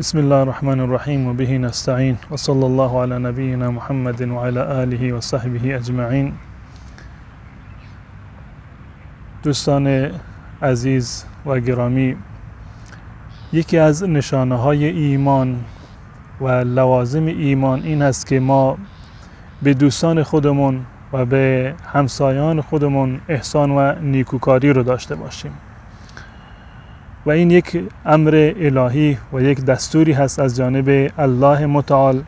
بسم الله الرحمن الرحیم و به نستعین و صلی الله علی نبینا محمد و علی آله و صحبه اجمعین. دوستان عزیز و گرامی، یکی از نشانه های ایمان و لوازم ایمان این است که ما به دوستان خودمون و به همسایان خودمون احسان و نیکوکاری رو داشته باشیم و این یک امر الهی و یک دستوری هست از جانب الله متعال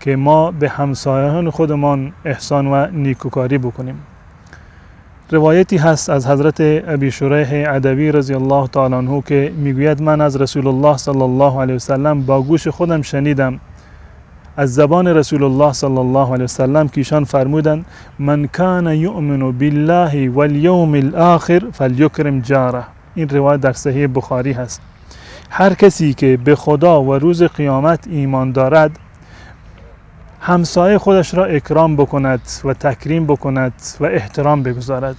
که ما به همسایان خودمان احسان و نیکوکاری بکنیم. روایتی هست از حضرت ابی شریح عدوی رضی الله تعالی عنه که میگوید من از رسول الله صلی الله علیه وسلم با گوش خودم شنیدم از زبان رسول الله صلی الله علیه وسلم که ایشان فرمودند من کان یؤمن بالله والیوم الاخر فلیکرم جاره. این روایت در صحیح بخاری هست. هر کسی که به خدا و روز قیامت ایمان دارد همسایه خودش را اکرام بکند و تکریم بکند و احترام بگذارد.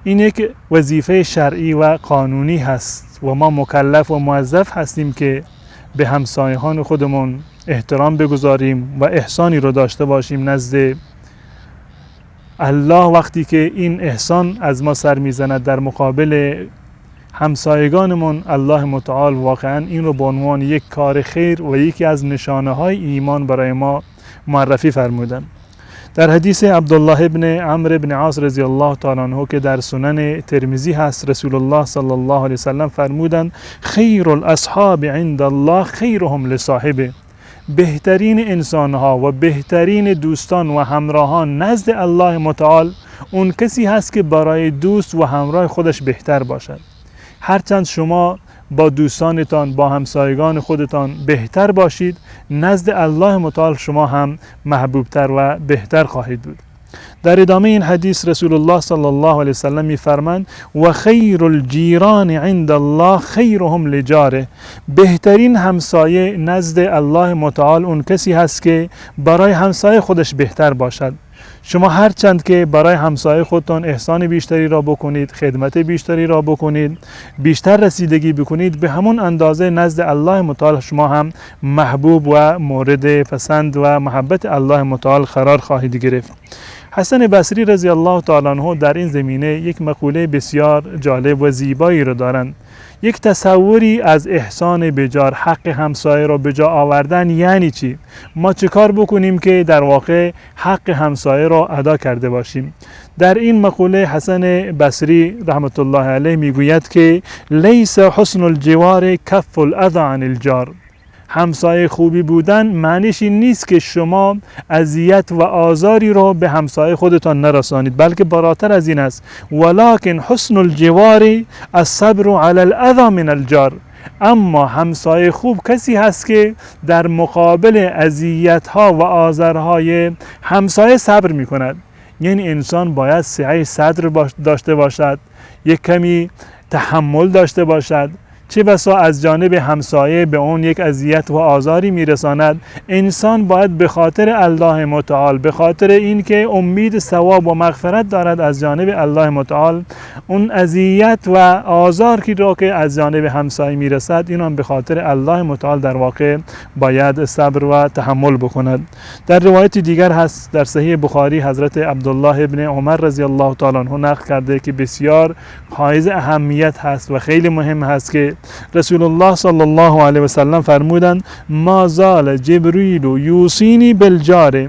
این یک وظیفه شرعی و قانونی هست و ما مکلف و موظف هستیم که به همسایه‌های خودمون احترام بگذاریم و احسانی رو داشته باشیم نزد الله. وقتی که این احسان از ما سر میزند در مقابل همسایگانمون، الله متعال واقعا این رو به عنوان یک کار خیر و یکی از نشانه های ایمان برای ما معرفی فرمودن. در حدیث عبدالله ابن عمرو ابن عاص رضی الله تعالی عنه که در سنن ترمذی هست، رسول الله صلی الله علیه وسلم فرمودند خیر الاصحاب عند الله خیرهم لصاحبه. بهترین انسانها و بهترین دوستان و همراهان نزد الله متعال اون کسی هست که برای دوست و همراه خودش بهتر باشد. هرچند شما با دوستانتان با همسایگان خودتان بهتر باشید، نزد الله متعال شما هم محبوبتر و بهتر خواهید بود. در ادامه این حدیث رسول الله صلی الله علیه وسلم می‌فرمایند و خیر الجیران عند الله خیرهم لجاره. بهترین همسایه نزد الله متعال اون کسی هست که برای همسایه خودش بهتر باشد. شما هر چند که برای همسایه خودتان احسان بیشتری را بکنید، خدمت بیشتری را بکنید، بیشتر رسیدگی بکنید، به همون اندازه نزد الله متعال شما هم محبوب و مورد پسند و محبت الله متعال قرار خواهید گرفت. حسن بصری رضی الله تعالی عنه در این زمینه یک مقوله بسیار جالب و زیبایی را دارند. یک تصوری از احسان بجار، حق همسایه را به جا آوردن یعنی چی؟ ما چه کار بکنیم که در واقع حق همسایه را ادا کرده باشیم؟ در این مقوله حسن بصری رحمت الله علیه میگوید که لیس حسن الجوار کف الاذى عن الجار. همسایه خوبی بودن معنیش این نیست که شما اذیت و آزاری رو به همسایه خودتان نرسانید، بلکه بالاتر از این است ولکن حسن الجوار الصبر علی الاذى من الجار. اما همسایه خوب کسی هست که در مقابل اذیت ها و آزارهای همسایه صبر می کند. یعنی انسان باید سعه صدر داشته باشد، یک کمی تحمل داشته باشد. چه بسا از جانب همسایه به اون یک اذیت و آزاری میرساند، انسان باید به خاطر الله متعال، به خاطر این که امید ثواب و مغفرت دارد از جانب الله متعال، اون اذیت و آزاری را که از جانب همسایه میرسد این هم به خاطر الله متعال در واقع باید صبر و تحمل بکند. در روایت دیگر هست در صحیح بخاری حضرت عبدالله ابن عمر رضی الله تعالی عنه نقل کرده که بسیار حائز اهمیت هست و خیلی مهم هست که رسول الله صلی الله علیه وسلم فرمودند ما زال جبریل یوصینی بالجار.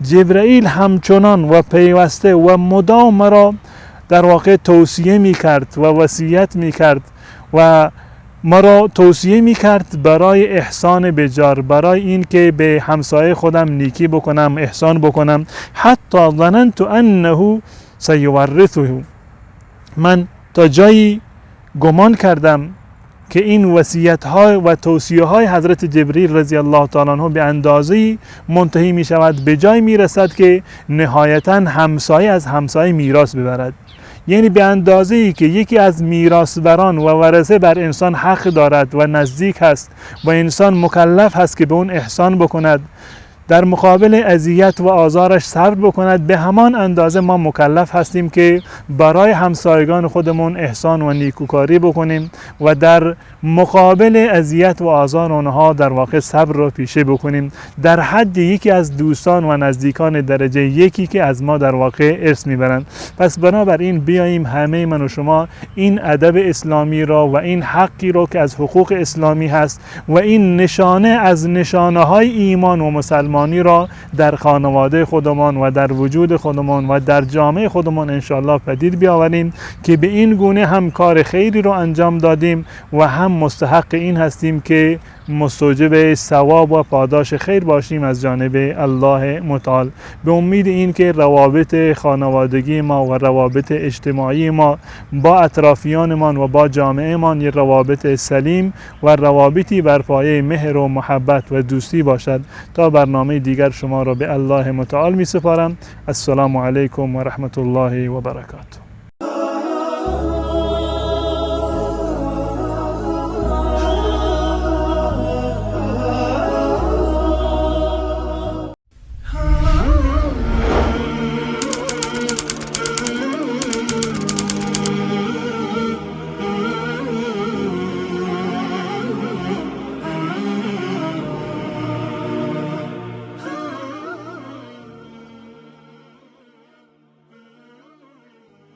جبرائیل همچنان و پیوسته و مدام مرا در واقع توصیه می کرد و وصیت می کرد و مرا توصیه می کرد برای احسان بجار، برای این که به همسایه خودم نیکی بکنم، احسان بکنم. حتی ظننت انه سیورثه. من تا جایی گمان کردم که این وصیت های و توصیه های حضرت جبریل رضی الله تعالی عنه به اندازه‌ای منتهی می شود، به جای می رسد که نهایتاً همسایه از همسایه میراث ببرد. یعنی به اندازه‌ای که یکی از میراثبران و ورثه بر انسان حق دارد و نزدیک هست و انسان مکلف هست که به اون احسان بکند، در مقابل اذیت و آزارش صبر بکند، به همان اندازه ما مکلف هستیم که برای همسایگان خودمون احسان و نیکوکاری بکنیم و در مقابل اذیت و آزار آنها در واقع صبر را پیشه بکنیم، در حد یکی از دوستان و نزدیکان درجه یکی که از ما در واقع ارث میبرند. پس بنابراین بیاییم همه من و شما این ادب اسلامی را و این حقی را که از حقوق اسلامی هست و این نشانه از نشانه های ایمان و مسلمانی را در خانواده خودمان و در وجود خودمان و در جامعه خودمان انشاءالله پدید بیاوریم که به این گونه هم کار خیری را انجام دادیم و هم مستحق این هستیم که مستوجب ثواب و پاداش خیر باشیم از جانب الله متعال. به امید این که روابط خانوادگی ما و روابط اجتماعی ما با اطرافیانمان و با جامعهمان یک روابط سلیم و روابطی بر پایه مهر و محبت و دوستی باشد. تا برنامه دیگر شما را به الله متعال می سپارم. السلام علیکم و رحمت الله و برکاته.